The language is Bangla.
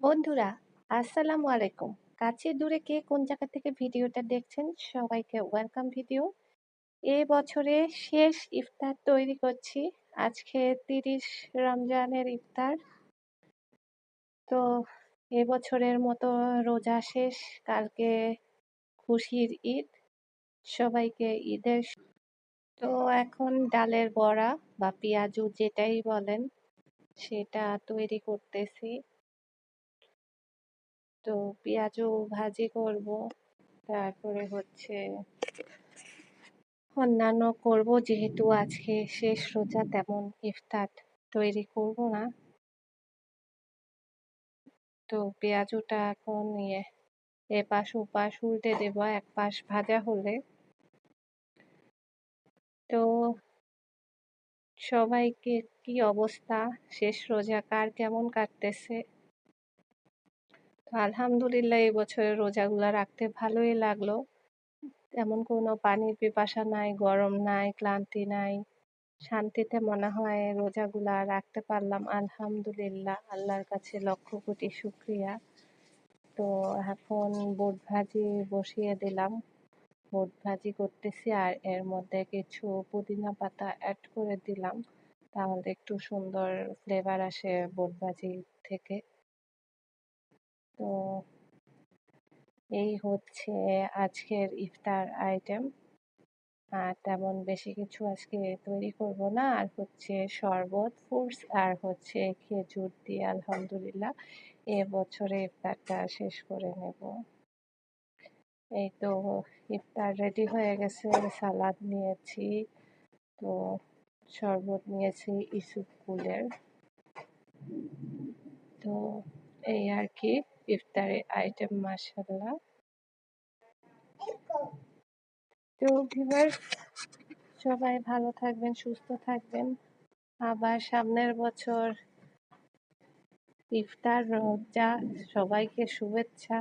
বন্ধুরা, আসসালামু আলাইকুম। কাছে দূরে কে কোন জায়গা থেকে ভিডিওটা দেখছেন সবাইকে ওয়েলকাম ভিডিও। এ বছরে শেষ ইফতার তৈরি করছি। আজকে 30 রমজানের ইফতার। তো এবছরের মতো রোজা শেষ, কালকে খুশির ঈদ। সবাইকে ঈদের তো এখন ডালের বড়া বা পেঁয়াজু যেটাই বলেন সেটা তৈরি করতেছি। তো পেঁয়াজু ভাজি করব, তারপরে হচ্ছে অন্যান্য করব, যেহেতু আজকে শেষ রোজা তেমন ইফতার তৈরি করব না। তো পেঁয়াজুটা এখন এপাশ ওপাশ উল্টে দেব এক পাশ ভাজা হলে। তো সবাইকে কি অবস্থা, শেষ রোজা কার কেমন কাটতেছে? তো আলহামদুলিল্লাহ এই বছরের রোজাগুলা রাখতে ভালোই লাগলো। তেমন কোনো পানির পিপাসা নাই, গরম নাই, ক্লান্তি নাই। শান্তিতে মনে হয় রোজাগুলা রাখতে পারলাম। আলহামদুলিল্লাহ, আল্লাহর কাছে লক্ষ কোটি শুকরিয়া। তো এখন বুট ভাজি বসিয়ে দিলাম, বুট ভাজি করতেছি, আর এর মধ্যে কিছু পুদিনা পাতা অ্যাড করে দিলাম, তাহলে একটু সুন্দর ফ্লেভার আসে বুট ভাজি থেকে। তো এই হচ্ছে আজকের ইফতার আইটেম। আর তেমন বেশি কিছু আজকে তৈরি করব না। আর হচ্ছে শরবত, ফ্রুটস আর হচ্ছে খেজুর দিয়ে আলহামদুলিল্লাহ এবছরে ইফতারটা শেষ করে নেব। এই তো ইফতার রেডি হয়ে গেছে। সালাদ নিয়েছি, তো শরবত নিয়েছি ইসুপ কুলের। তো এই আর কি ইফতারের আইটেম, মাশাআল্লাহ। তো ভিউয়ার্স, সবাই ভালো থাকবেন, সুস্থ থাকবেন। আবার সামনের বছর ইফতার রোজা, সবাইকে শুভেচ্ছা।